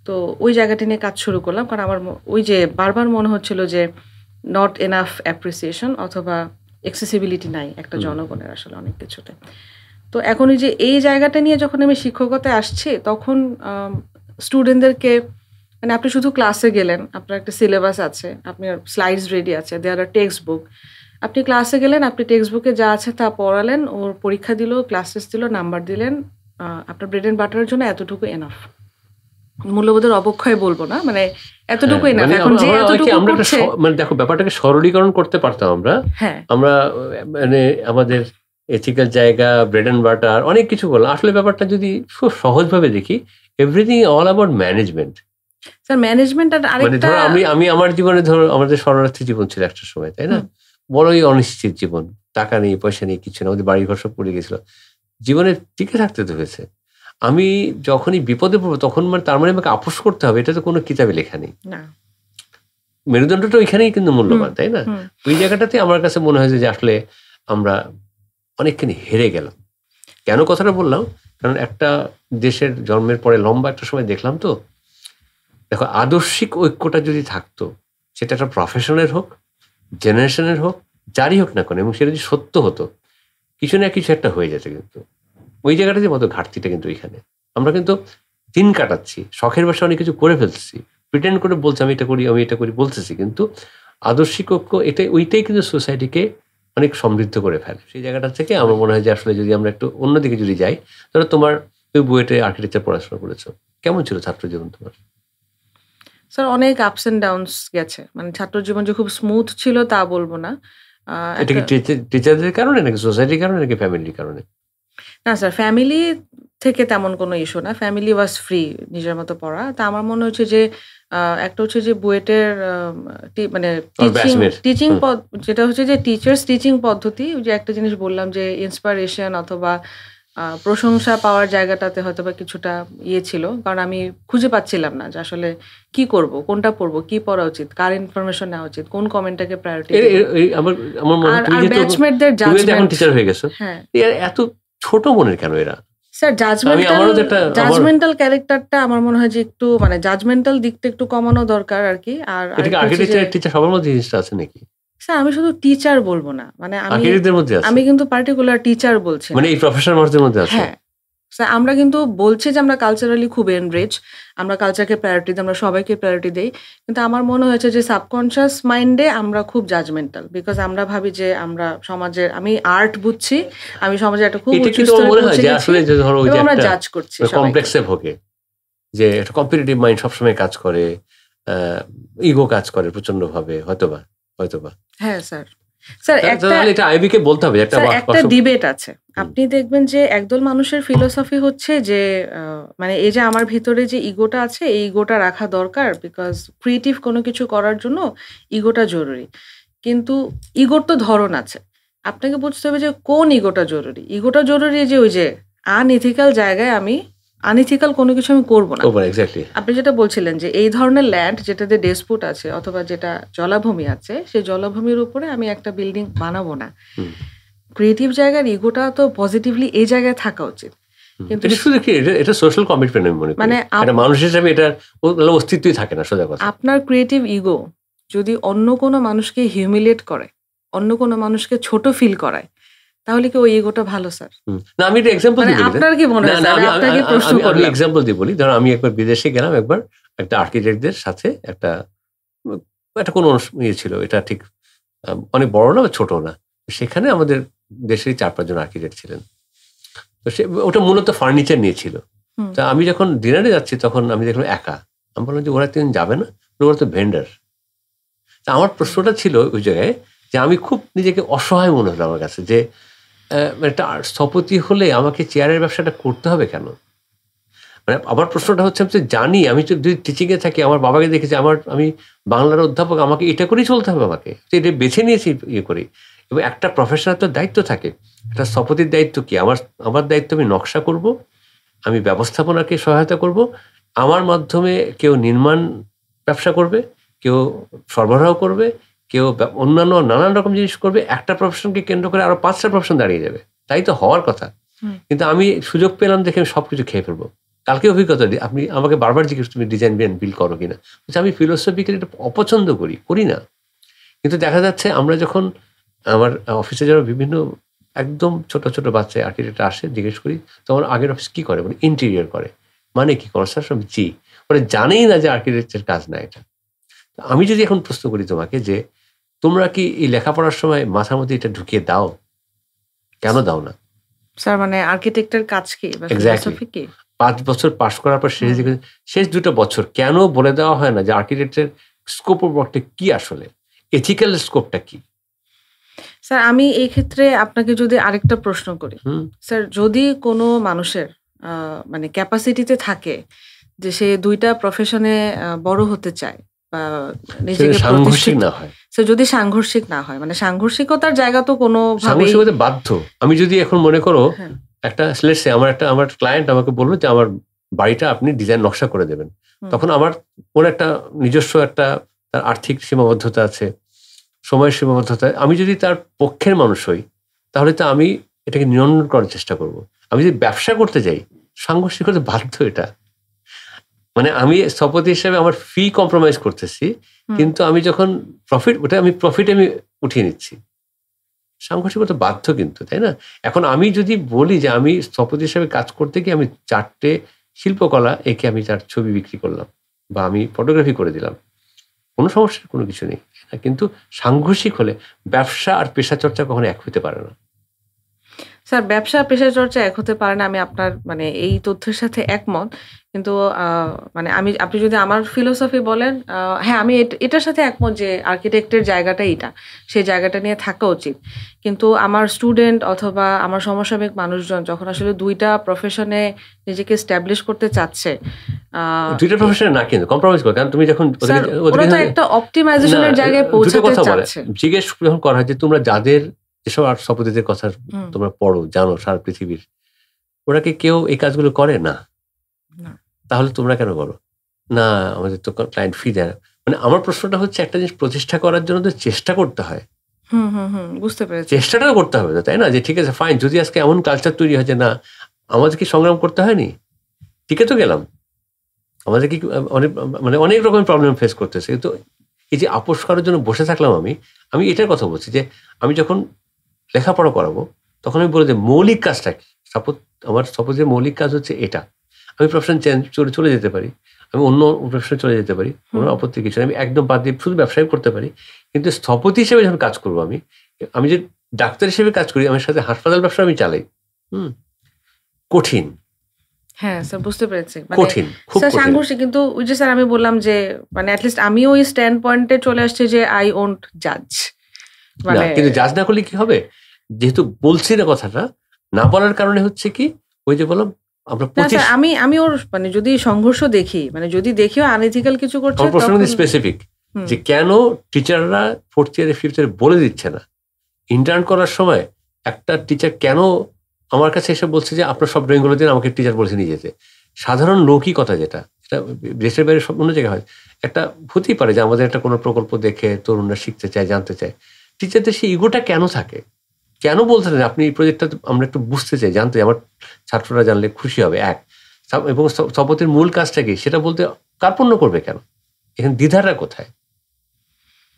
তো ওই জায়গাটা নিয়ে কাজ শুরু করলাম, কারণ আমার ওই যে বারবার মনে হচ্ছিল যে নট এনাফ অ্যাপ্রিসিয়েশন অথবা অ্যাক্সেসিবিলিটি নাই একটা জনগণের আসলে অনেক কিছুতে। তো এখন ওই যে এই জায়গাটা নিয়ে যখন আমি শিক্ষকতায় আসছি, তখন স্টুডেন্টদেরকে মানে আপনি শুধু ক্লাসে গেলেন, আপনার একটা সিলেবাস আছে, আপনার স্লাইডস রেডি আছে, দেয়ার আর টেক্সট বুক। আপনি ক্লাসে গেলেন, আপনি টেক্সট বুকে যা আছে তা পড়ালেন, ওর পরীক্ষা দিল, ক্লাস টেস্ট দিল, নাম্বার দিলেন, আপনার ব্রেড এন্ড বাটারের জন্য এতটুকু এনাফ। মূল্যবোধের অবক্ষয় বলবো না, মানে এতটুকু এনাফ। এখন যে এতটুকু করছে, মানে দেখো ব্যাপারটাকে সরলীকরণ করতে পারতাম আমরা। আমরা মানে আমাদের এথিক্যাল জায়গা, ব্রেড এন্ড বাটার অনেক কিছু বললাম। আসলে ব্যাপারটা যদি খুব সহজভাবে দেখি, everything all about management. Sir management আর আরেকটা, আমি আমার জীবনে ধরো আমাদের শরণার্থী জীবন ছিল একটা সময়, তাই না? বড়ই অনিশ্চিত জীবন, টাকা নেই, পয়সা নেই, কিছু না, আমাদের বাড়ি ঘর সব পড়ে গেছিল। জীবনে টিকে থাকতে তো হয়েছে। আমি যখনই বিপদে পড়বো তখন মানে তার মানে আমাকে আপোষ করতে হবে, এটা তো কোনো কিতাবে লেখা নেই। মেরুদণ্ডটা ওইখানেই কিন্তু মূল্যবান, তাই না? ওই জায়গাটাতে আমার কাছে মনে হয়েছে যে আসলে আমরা অনেকখানি হেরে গেলাম। কেন কথাটা বললাম? কারণ একটা দেশের জন্মের পরে লম্বা একটা সময় দেখলাম তো, দেখো আদর্শিক ঐক্যটা যদি থাকতো, সেটা একটা প্রফেশনের হোক, জেনারেশনের হোক, যারই হোক না কেন, এবং সেটা যদি সত্য হতো, কিছু না কিছু একটা হয়ে যেত। কিন্তু ওই জায়গাটাতে মতো ঘাটতিটা কিন্তু ওইখানে। আমরা কিন্তু দিন কাটাচ্ছি, শখের বসে অনেক কিছু করে ফেলতেছি, প্রিটেন্ড করে বলছি আমি এটা করি বলতেছি, কিন্তু আদর্শিক ঐক্য ওইটাই কিন্তু সোসাইটিকে অনেক সমৃদ্ধ করে ফেলে। সেই জায়গাটা থেকে আমার মনে হয় যে আসলে যদি আমরা একটু অন্যদিকে যদি যাই, তাহলে তোমার ওই বুয়েটে আর্কিটেকচার পড়াশোনা করেছো, কেমন ছিল ছাত্র জীবন তোমার? স্যার অনেক আপস এন্ড ডাউনস গেছে, মানে ছাত্র জীবন যে খুব স্মুথ ছিল তা বলবো না। এটা কি টিচারদের কারণে নাকি সোসাইটির কারণে নাকি ফ্যামিলির কারণে? না স্যার, ফ্যামিলি থেকে তেমন কোনো ইস্যু না, ফ্যামিলি ওয়াজ ফ্রি নিজের মতো পড়া। তা আমার মনে হচ্ছে যে একটা হচ্ছে যে বুয়েটের মানে টিচিং যেটা হচ্ছে যে টিচার্স টিচিং পদ্ধতি, যে একটা জিনিস বললাম যে ইন্সপিরেশন অথবা প্রশংসা পাওয়ার জায়গাটাতে হয়তো বা কিছুটা ইয়ে ছিল, কারণ আমি খুঁজে পাচ্ছিলাম না যে আসলে কি করব, কোনটা পড়বো, কি পড়া উচিত, কার ইনফরমেশন নেওয়া উচিত, কোন কমেন্টটাকে প্রায়োরিটি। আর ব্যাচমেটদের জাজমেন্ট, টিচার হয়ে গেছো, হ্যাঁ, এত ছোট মনের কেন এরা? স্যার আমারও তো একটা জাজমেন্টাল ক্যারেক্টারটা আমার মনে হয় যে একটু মানে জাজমেন্টাল দিকটা একটু কমানো দরকার আর কি। আর এটা আর্কিটেক্চার টিচার সবার মধ্যে জিনিসটা আছে নাকি? স্যার আমি শুধু টিচার বলবো না, মানে আর্কিটেক্টদের মধ্যে আছে, আমি কিন্তু পার্টিকুলার টিচার বলছি, মানে এই প্রফেশনাল মানুষদের মধ্যে আছে। হ্যাঁ স্যার, আমরা কিন্তু বলছি যে আমরা কালচারালি খুব এনরিচ, আমরা কালচারকে প্রায়োরিটি দিই, আমরা সবাইকে প্রায়োরিটি দেই, কিন্তু আমার মনে হয়েছে যে সাবকনশিয়াস মাইন্ডে আমরা খুব জাজমেন্টাল, বিকজ আমরা ভাবি যে আমরা সমাজের, আমি আর্ট বুঝছি, আমি সমাজে একটা খুব এটা কি তোমার মনে হয় যে আসলে যে ধরো ওই যে আমরা জাজ করছি কমপ্লেক্সে ভোগে, যে একটা কম্পিটিটিভ মাইন্ড সবসময় কাজ করে, ইগো কাজ করে প্রচন্ড ভাবে, হয়তোবা। হ্যাঁ স্যার, স্যার এটা আইবিকে বলতে হবে, একটা ডিবেট আছে। আপনি দেখবেন যে একদল মানুষের ফিলোসফি হচ্ছে যে মানে এই যে আমার ভিতরে যে ইগোটা আছে, এই ইগোটা রাখা দরকার, বিকজ ক্রিয়েটিভ কোনো কিছু করার জন্য ইগোটা জরুরি। কিন্তু ইগোর তো ধরন আছে, আপনাকে বুঝতে হবে যে কোন ইগোটা জরুরি। ইগোটা জরুরি যে ওই যে আনইথিক্যাল জায়গায় আমি আনইথিক্যাল কোনো কিছু আমি করবো না। আপনি যেটা বলছিলেন যে এই ধরনের ল্যান্ড যেটাতে ডেসপুট আছে অথবা যেটা জলাভূমি আছে, সেই জলাভূমির উপরে আমি একটা বিল্ডিং বানাবো না। ক্রিয়েটিভ জায়গার ইগোটা তো পজিটিভলি এই জায়গায় থাকা উচিত। কিন্তু শুধু কি এটা সোশ্যাল কমিটমেন্ট, আমি মনে করি মানে একটা মানুষ হিসেবে এটার অস্তিত্বই থাকে না, সোজা কথা। আপনার ক্রিয়েটিভ ইগো যদি অন্য কোনো মানুষকে হিউমিলিয়েট করে, অন্য কোনো মানুষকে ছোট ফিল করায়, তাহলে কি ওই ইগোটা ভালো স্যার? না, আমি একটা এক্সাম্পল দিই। আপনার কি মনে হয়? আপনাকে প্রশ্ন করলাম। আমি এক্সাম্পল দিয়ে বলি। ধরো আমি একবার বিদেশে গেলাম, একবার একটা আর্কিটেক্টদের সাথে একটা কোনো ইয়ে ছিল, এটা ঠিক অনেক বড় না ছোট না, সেখানে আমাদের দেশের 4-5 জন আর্কিটেক্ট ছিলেন। তো সে ওটা মূলত ফার্নিচার নিয়েছিল। তা আমি যখন ডিনারে যাচ্ছি তখন আমি দেখলাম একা। আমি বললাম যে ওরা 3 যাবে না, ওরা তো ভেন্ডার। তা আমার প্রশ্নটা ছিল ওই জায়গায় যে আমি খুব নিজেকে অসহায় মনে হলো আমার কাছে, যে একটা স্থপতি হলে আমাকে চেয়ারের ব্যবসাটা করতে হবে কেন? মানে আমার প্রশ্নটা হচ্ছে, আমি তো জানি, আমি যদি টিচিংয়ে থাকি, আমার বাবাকে দেখেছি, আমি বাংলার অধ্যাপক, আমাকে এটা করেই চলতে হবে, আমাকে এটা বেছে নিয়েছি ইয়ে করি। এবং একটা প্রফেশনাল তো দায়িত্ব থাকে, একটা স্থপতির দায়িত্ব কি? আমার দায়িত্ব আমি নকশা করব, আমি ব্যবস্থাপনাকে সহায়তা করব, আমার মাধ্যমে কেউ নির্মাণ ব্যবসা করবে, কেউ সরবরাহ করবে, কেউ অন্যান্য নানান রকম জিনিস করবে। একটা প্রফেশনকে কেন্দ্র করে আরো 5টা প্রফেশন দাঁড়িয়ে যাবে, তাই তো হওয়ার কথা। কিন্তু আমি সুযোগ পেলাম দেখে আমি সবকিছু খেয়ে ফেলবো। কালকে অভিজ্ঞতা দিই, আপনি আমাকে বারবার জিজ্ঞেস, তুমি ডিজাইন বিল করো কিনা? আমি ফিলোসফিক্যালি এটা অপছন্দ করি না। কিন্তু দেখা যাচ্ছে আমরা যখন আমার অফিসে যারা বিভিন্ন একদম ছোট ছোট বাচ্চা আর্কিটেক্ট আসে, জিজ্ঞেস করি তোমার আগের অফিস কি করে, মানে ইন্টেরিয়র করে, মানে কি কনস্ট্রাকশন? জি। ওরা জানেই না যে আর্কিটেক্টের কাজ না এটা। আমি যদি এখন প্রশ্ন করি তোমাকে যে তোমরা কি এই লেখাপড়ার সময় মাথার মধ্যে এটা ঢুকিয়ে দাও? কেন দাও না স্যার? মানে আর্কিটেক্টের কাজ কি? এক্স্যাক্টলি 5 বছর পাশ করার পর শেষ 2টা বছর কেন বলে দেওয়া হয় না যে আর্কিটেক্টের স্কোপ অফ ওয়ার্কটা কি, আসলে এথিক্যাল স্কোপটা কি? স্যার আমি এই ক্ষেত্রে আপনাকে যদি আরেকটা প্রশ্ন করি, স্যার যদি কোনো মানুষের মানে ক্যাপাসিটিতে থাকে যে সে 2টা প্রফেশনে বড় হতে চায় বা নিজেকে সাংঘর্ষিক না হয়, সে যদি সাংঘর্ষিক না হয়, মানে সাংঘর্ষিকতার জায়গা তো কোনো সাংঘর্ষিকতা বাধ্য। আমি যদি এখন মনে করো একটা আমার ক্লায়েন্ট আমাকে বললো যে আমার বাড়িটা আপনি ডিজাইন নকশা করে দেবেন, তখন ওর একটা নিজস্ব একটা তার আর্থিক সীমাবদ্ধতা আছে, সময়ের সীমাবদ্ধতা। আমি যদি তার পক্ষের মানুষ হই, তাহলে তো আমি এটাকে নিয়ন্ত্রণ করার চেষ্টা করব। আমি যদি ব্যবসা করতে যাই, সাংঘর্ষিকতা বাধ্য। এটা মানে আমি স্থপতি হিসেবে আমার ফি কম্প্রোমাইজ করতেছি, কিন্তু আমি যখন প্রফিট আমি উঠিয়ে নিচ্ছি, সাংঘর্ষিকতা বাধ্য কিন্তু, তাই না? এখন আমি যদি বলি যে আমি স্থপতি হিসেবে কাজ করতে গিয়ে আমি 4টে শিল্পকলা একে আমি তার ছবি বিক্রি করলাম বা আমি ফটোগ্রাফি করে দিলাম, কোনো সমস্যার কোনো কিছু নেই। কিন্তু সাংঘর্ষিক হলে ব্যবসা আর পেশা চর্চা কখনো এক হতে পারে না। স্যার ব্যবসা পেশা চর্চা এক হতে পারে না, আমি আপনার মানে এই তথ্যের সাথে একমত। কিন্তু মানে আপনি যদি আমার ফিলোসফি বলেন, হ্যাঁ আমি এটার সাথে একমত যে আর্কিটেক্টের জায়গাটা এটা, সেই জায়গাটা নিয়ে থাকা উচিত। কিন্তু আমার স্টুডেন্ট অথবা আমার সমসাময়িক মানুষজন যখন আসলে 2টা প্রফেশনে নিজেকে এস্টাবলিশ করতে চাচ্ছে, 2টা প্রফেশনে না কিন্তু কম্প্রোমাইজ করে, কারণ তুমি যখন ওরা তো একটা অপটিমাইজেশনের জায়গায় পৌঁছাতে চাচ্ছে। জিজ্ঞেস যখন করা হয় যে তোমরা যাদের যেসব আর্ট স্থপতিদের কথা তোমরা পড়ো, জানো সারা পৃথিবীর, ওরা কি কেউ এই কাজগুলো করে না? তাহলে তোমরা কেন করো না? আমাদের তো ক্লায়েন্ট ফি দেয়। মানে আমার প্রশ্নটা হচ্ছে, একটা জিনিস প্রতিষ্ঠা করার জন্য তো চেষ্টা করতে হয়। বুঝতে পেরেছি। চেষ্টাটাও করতে হবে, তাই না? যে ঠিক আছে ফাইন, যদি আজকে এমন কালচার তৈরি হয় যে না আমাদের কি সংগ্রাম করতে হয়নি? টিকে তো গেলাম। আমাদের কি অনেক রকমের প্রবলেম ফেস করতেছে। কিন্তু এই যে আপোষ করার জন্য বসে থাকলাম, আমি এটার কথা বলছি যে আমি যখন লেখাপড়া করাবো তখন আমি বলে যে মৌলিক কাজটা কি। সাপোজ যে মৌলিক কাজ হচ্ছে এটা, আমি প্রফেশন চেঞ্জ চলে যেতে পারি, আমি অন্য প্রফেশনে চলে যেতে পারি, কোনো আপত্তি কিছু নেই, আমি একদম বাদ দিয়ে শুধু ব্যবসায় করতে পারি। কিন্তু স্থপতি হিসেবে যখন কাজ করবো, আমি যে ডাক্তার হিসেবে কাজ করি, আমার সাথে হাসপাতাল ব্যবসা আমি চালাই, কঠিন। হ্যাঁ স্যার, বুঝতে পেরেছি। কঠিন, খুব স্যার কঠিন। সাংঘর্ষিক, কিন্তু ওই যে স্যার আমি বললাম যে মানে অ্যাটলিস্ট আমি ওই স্ট্যান্ড পয়েন্টে চলে আসছি যে আই ওন্ট জাজ। না, কিন্তু জাজ না করলে কি হবে? যেহেতু বলছি না কথাটা, না বলার কারণে হচ্ছে কি, ওই যে বললাম আমরা আমি ওর মানে যদি সংঘর্ষ দেখি, মানে যদি দেখিও আনএথিক্যাল কিছু করছে, প্রশ্ন স্পেসিফিক যে কেন টিচাররা 4th ইয়ারে 5th ইয়ারে বলে দিচ্ছে না। ইন্টার্ন করার সময় একটা টিচার কেন আমার কাছে এসে বলছে যে আপনার সব ড্রয়িংগুলো দিন, আমাকে টিচার বলেছে নিয়ে যেতে। সাধারণ লৌকিকতা, যেটা দেশের বাইরে সব অন্য জায়গায় হয়, একটা হতেই পারে যে আমাদের একটা কোনো প্রকল্প দেখে তরুণরা শিখতে চায়, জানতে চায়, টিচারদের সেই ইগোটা কেন থাকে? কেন বলতে না আপনি এই প্রজেক্টটা আমরা একটু বুঝতে চাই, জানতে, আমার ছাত্ররা জানলে খুশি হবে। এবং স্থপতির মূল কাজটা কি সেটা বলতে কার্পণ্য করবে কেন? এখানে দ্বিধাটা কোথায়?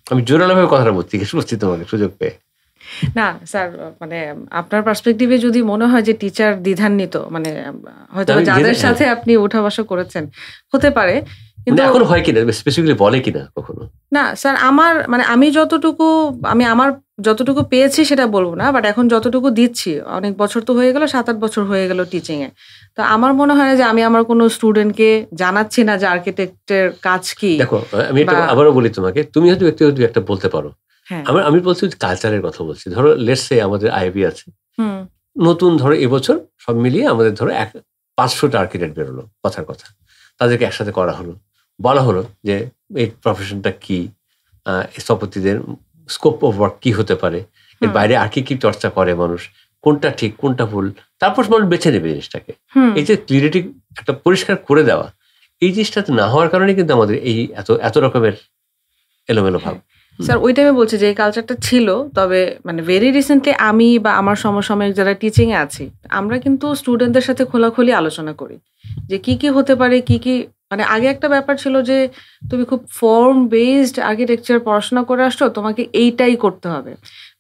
আমি জোরালোভাবে কথাটা বলছি, তোমাকে সুযোগ পেয়ে। না স্যার, মানে আপনার পার্সপেক্টিভে যদি মনে হয় যে টিচার দ্বিধান্বিত, মানে হয়তো যাদের সাথে আপনি ওঠা বসা করেছেন হতে পারে, কিন্তু এখন হয় কিনা স্পেসিফিকলি বলে কিনা কখনো? না স্যার, আমি আমার যতটুকু পেয়েছি সেটা বলবো না, বাট এখন যতটুকু দিচ্ছি, অনেক বছর তো হয়ে গেল, 7-8 বছর হয়ে গেল টিচিং এ। তো আমার মনে হয় না যে আমি আমার কোনো স্টুডেন্টকে জানাচ্ছি না যে আর্কিটেক্টের কাজ কি। দেখো, আমি এটা আবারও বলি তোমাকে, তুমি হয়তো ব্যক্তিগত একটা বলতে পারো, আমি বলছি কালচারের কথা বলছি। ধরো লেটস সে আমাদের আইবি আছে, নতুন ধরো এবছর সব মিলিয়ে আমাদের ধরো 500টা আর্কিটেক্ট বেরোলো, কথার কথা, তাদেরকে একসাথে করা হলো, বলা হলো যে এই প্রফেশনটা কি, স্থপতিদের স্কোপ অফ ওয়ার্ক কি হতে পারে, এর বাইরে আর কি চর্চা করে মানুষ, কোনটা ঠিক কোনটা ভুল, তারপর মানুষ বেছে নেবে জিনিসটাকে। এই যে ক্লিয়ারিটি একটা পরিষ্কার করে দেওয়া, এই জিনিসটা না হওয়ার কারণে কিন্তু আমাদের এই এত রকমের এলোমেলো ভাব। স্যার ওই টাইমে বলছি যে এই কালচারটা ছিল, তবে মানে ভেরি রিসেন্টলি আমি বা আমার সমসাময়িক যারা টিচিং এ আছি, আমরা কিন্তু স্টুডেন্টদের সাথে খোলাখুলি আলোচনা করি যে কি কি হতে পারে, কি কি মানে আগে একটা ব্যাপার ছিল যে তুমি খুব ফর্ম বেসড আর্কিটেকচার পড়াশোনা করে আসছো, তোমাকে এইটাই করতে হবে।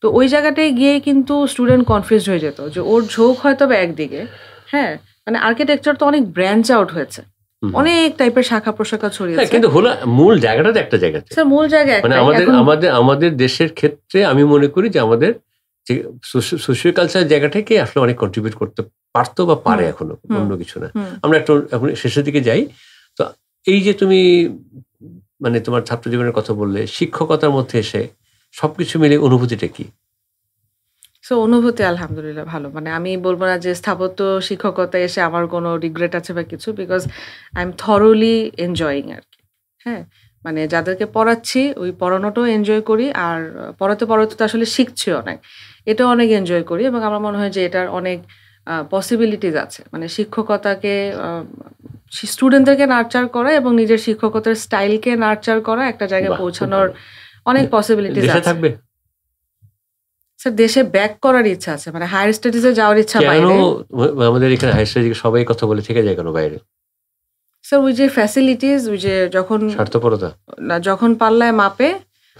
তো ওই জায়গাটায় গিয়ে কিন্তু স্টুডেন্ট কনফিউজ হয়ে যেত যে ওর ঝোঁক হয়তো বা একদিকে, হ্যাঁ মানে আর্কিটেকচার তো অনেক ব্রাঞ্চ আউট হয়েছে, অনেক টাইপের শাখা প্রশাখা ছড়িয়েছে, কিন্তু হলো মূল জায়গাটা একটা জায়গাতে, স্যার মূল জায়গা মানে আমাদের দেশের ক্ষেত্রে আমি মনে করি যে আমাদের যে সোশিও কালচার জায়গাটাকে আসলে অনেক কন্ট্রিবিউট করতে পারতো বা পারে এখনো, অন্য কিছু না। আমরা একটু এখন শেষের দিকে যাই। তো এই যে তুমি মানে তোমার ছাত্র জীবনের কথা বললে, শিক্ষকতার মধ্যে এসে সবকিছু মিলে অনুভূতিটা কি? সো অনুভূতি আলহামদুলিল্লাহ ভালো। মানে আমি বলবো না যে স্থাপত্য শিক্ষকতায় এসে আমার কোনো রিগ্রেট আছে বা কিছু, because I am thoroughly enjoying আর কি। হ্যাঁ, মানে যাদেরকে পড়াচ্ছি ওই পড়ানোটাও এনজয় করি, আর পড়াতে তো আসলে শিখছি অনেক, এটাও অনেক এনজয় করি, এবং আমার মনে হয় যে এটার অনেক পসিবিলিটিস আছে। মানে শিক্ষকতাকে স্টুডেন্টদেরকে নার্চার করা এবং নিজের শিক্ষকতার স্টাইলকে নার্চার করা, একটা জায়গায় পৌঁছানোর অনেক পসিবিলিটিস আছে। থাকবে স্যার দেশে ব্যাক করার ইচ্ছা আছে, মানে হায়ার স্টাডিজে যাওয়ার ইচ্ছা। বাইরে আমাদের এখানে হায়ার স্টাডিজে সবাই কথা বলে থেকে যায় কেন বাইরে? স্যার ওই যে ফ্যাসিলিটিস, ওই যে যখন স্বার্থপরতা না, যখন পাল্লায় মাপে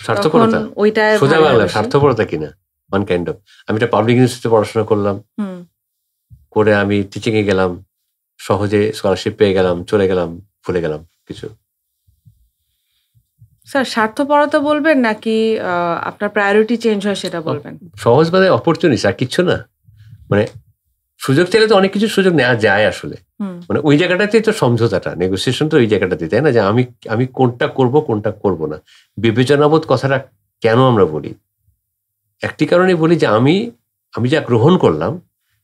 স্বার্থপরতা, ওইটায় সোজা বাংলা স্বার্থপরতা কিনা ওয়ান কাইন্ড অফ। আমি একটা পাবলিক ইউনিভার্সিটিতে পড়াশোনা করলাম, করে আমি টিচিং এ গেলাম, সহজে স্কলারশিপ পেয়ে গেলাম, চলে গেলাম, ভুলে গেলাম কিছু। স্যার স্বার্থপরতা বলবেন নাকি আপনার প্রায়োরিটি চেঞ্জ হয় সেটা বলবেন? সহজ মানে অপরচুনিটি, আর কিচ্ছু না। মানে সুযোগ চাইলে তো অনেক কিছু সুযোগ নেওয়া যায় আসলে, মানে ওই জায়গাটাতেই তো সমঝোতাটা, নেগোসিয়েশন তো ওই জায়গাটাতে, তাই না? যে আমি কোনটা করব কোনটা করব না। বিবেচনাবোধ কথাটা কেন আমরা বলি? একটি কারণে বলি যে আমি যা গ্রহণ করলাম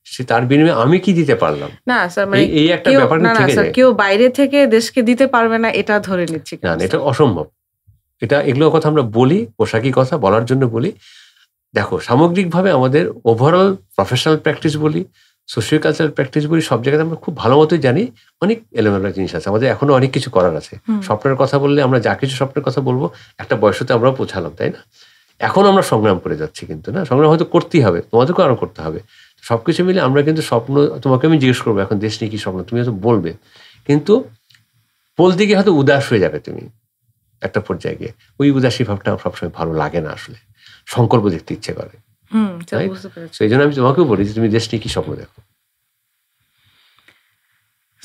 সে তার বিনিময়ে আমি কি দিতে পারলাম। না স্যার, মানে এই একটা ব্যাপার থেকে যায়। কেউ বাইরে থেকে দেশকে দিতে পারবে না এটা ধরে নিচ্ছি না, এটা অসম্ভব। এগুলো কথা আমরা বলি, পোশাকি কথা বলার জন্য বলি। দেখো, সামগ্রিকভাবে আমাদের ওভারঅল প্রফেশনাল প্র্যাকটিস বলি, সোশিও কালচারাল প্র্যাকটিস বলি, সব জায়গাতে আমরা খুব ভালো মতোই জানি অনেক এলোমেলো জিনিস আছে, আমাদের এখনো অনেক কিছু করার আছে। স্বপ্নের কথা বললে আমরা যা কিছু স্বপ্নের কথা বলবো একটা বয়সতে আমরাও পৌঁছালাম, তাই না? এখন আমরা সংগ্রাম করে যাচ্ছি, কিন্তু না, সংগ্রাম হয়তো করতেই হবে, তোমাদেরকেও আরো করতে হবে। সবকিছু মিলে আমরা কিন্তু স্বপ্ন, তোমাকে আমি জিজ্ঞেস করবো এখন দেশ নিয়ে কি স্বপ্ন, তুমি হয়তো বলবে, কিন্তু বলতে গিয়ে হয়তো উদাস হয়ে যাবে তুমি একটা পর্যায়ে গিয়ে। ওই উদাসী ভাবটা সবসময় ভালো লাগে না, আসলে সংকল্প দেখতে ইচ্ছে করে। এই জন্য আমি তোমাকেও বলি যে তুমি দেশ নিয়ে কি স্বপ্ন দেখো।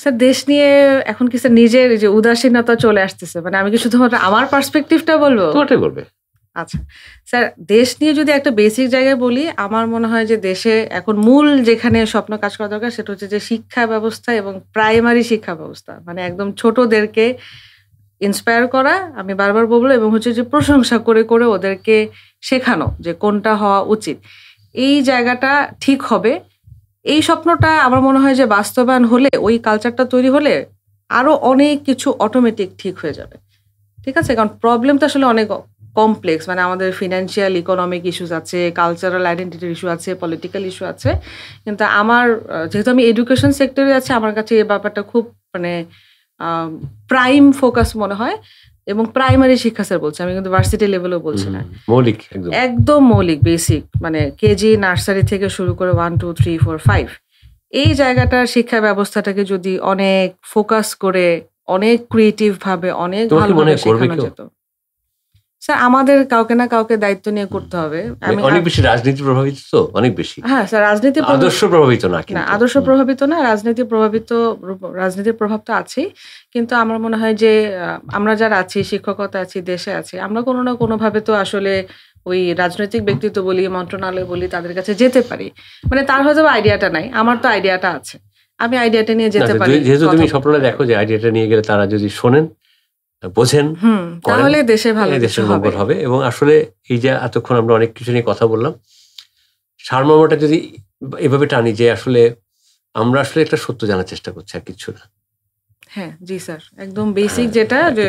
স্যার দেশ নিয়ে এখন কি স্যার নিজের যে উদাসীনতা চলে আসতেছে, মানে আমি কি শুধুমাত্র আমার পার্সপেক্টিভটা বলবো? তোমারটাই বলবে। আচ্ছা স্যার, দেশ নিয়ে যদি একটা বেসিক জায়গায় বলি, আমার মনে হয় যে দেশে এখন মূল যেখানে স্বপ্ন কাজ করা দরকার সেটা হচ্ছে যে শিক্ষা ব্যবস্থা এবং প্রাইমারি শিক্ষা ব্যবস্থা, মানে একদম ছোটদেরকে ইন্সপায়ার করা, আমি বারবার বলবো, এবং হচ্ছে যে প্রশংসা করে করে ওদেরকে শেখানো যে কোনটা হওয়া উচিত। এই জায়গাটা ঠিক হবে। এই স্বপ্নটা আমার মনে হয় যে বাস্তবায়ন হলে, ওই কালচারটা তৈরি হলে আরো অনেক কিছু অটোমেটিক ঠিক হয়ে যাবে। ঠিক আছে, কারণ প্রবলেম তো আসলে অনেক কমপ্লেক্স, মানে আমাদের ফিনান্সিয়াল ইকোনমিক ইস্যুস আছে, কালচারাল আইডেন্টিটির ইস্যু আছে, পলিটিক্যাল ইস্যু আছে। কিন্তু আমার যেহেতু আমি এডুকেশন সেক্টরে আছি, আমার কাছে এই ব্যাপারটা খুব মানে প্রাইম ফোকাস মনে হয়। এবং প্রাইমারি শিক্ষা স্যার বলছি, আমি কিন্তু ভার্সিটি লেভেলেও বলছি না, মৌলিক, একদম মৌলিক বেসিক, মানে কেজি নার্সারি থেকে শুরু করে 1 2 3 4 5 এই জায়গাটার শিক্ষা ব্যবস্থাটাকে যদি অনেক ফোকাস করে, অনেক ক্রিয়েটিভ ভাবে, অনেক ভালোভাবে শেখানো যেত। স্যার আমাদের কাউকে না কাউকে দায়িত্ব নিয়ে করতে হবে। অনেক বেশি রাজনীতি প্রভাবিত তো, অনেক বেশি। হ্যাঁ স্যার, রাজনীতি আদর্শ প্রভাবিত না, আদর্শ প্রভাবিত না, রাজনীতি প্রভাবিত, রাজনীতির প্রভাব তো আছেই। কিন্তু আমার মনে হয় যে আমরা যারা আছি, শিক্ষকতা আছি, দেশে আছি, আমরা কোনো না কোনো ভাবে তো আসলে ওই রাজনৈতিক ব্যক্তিত্ব বলি, মন্ত্রণালয় বলি, তাদের কাছে যেতে পারি। মানে তার হয়তো আইডিয়াটা নাই, আমার তো আইডিয়াটা আছে, আমি আইডিয়াটা নিয়ে যেতে পারি। যেহেতু তুমি স্বপ্নটা দেখো যে আইডিয়াটা নিয়ে গেলে তারা যদি শোনেন, বোঝেন, তাহলে দেশে ভালো, দেশের মঙ্গল হবে। এবং আসলে এই যে এতক্ষণ আমরা অনেক কিছু নিয়ে কথা বললাম, সারমর্মটা যদি এভাবে টানি যে আসলে আমরা আসলে একটা সত্য জানার চেষ্টা করছি, আর কিছু না। হ্যাঁ জি স্যার, একদম বেসিক যেটা, যে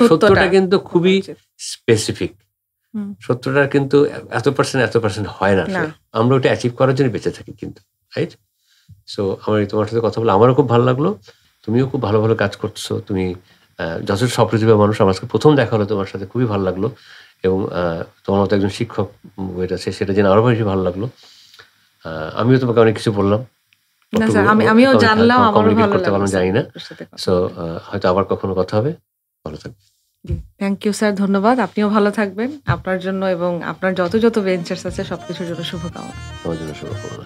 সত্যটা কিন্তু খুবই স্পেসিফিক। সত্যটা কিন্তু এত পার্সেন্ট হয় না। আমরা ওটা অ্যাচিভ করার জন্য বেঁচে থাকি কিন্তু, রাইট? সো আমার তোমার সাথে কথা বলে আমারও খুব ভালো লাগলো। তুমিও খুব ভালো ভালো কাজ করছো। তুমি যথেষ্ট সপ্রতিভা মানুষ। আমার প্রথম দেখা হলো তোমার সাথে, খুবই ভালো লাগলো। এবং তোমার মতো একজন শিক্ষক বইটা আছে, সেটা জেনে আরো বেশি ভালো লাগলো। আমিও তোমাকে অনেক কিছু বললাম, আমিও জানলাম, আমারও ভালো লাগলো, জানি না। সো হয়তো আবার কখনো কথা হবে। ভালো থাকবে। থ্যাংক ইউ স্যার, ধন্যবাদ। আপনিও ভালো থাকবেন। আপনার জন্য এবং আপনার যত ভেঞ্চার্স আছে সবকিছুর জন্য শুভকামনা। তোমার জন্য শুভকামনা।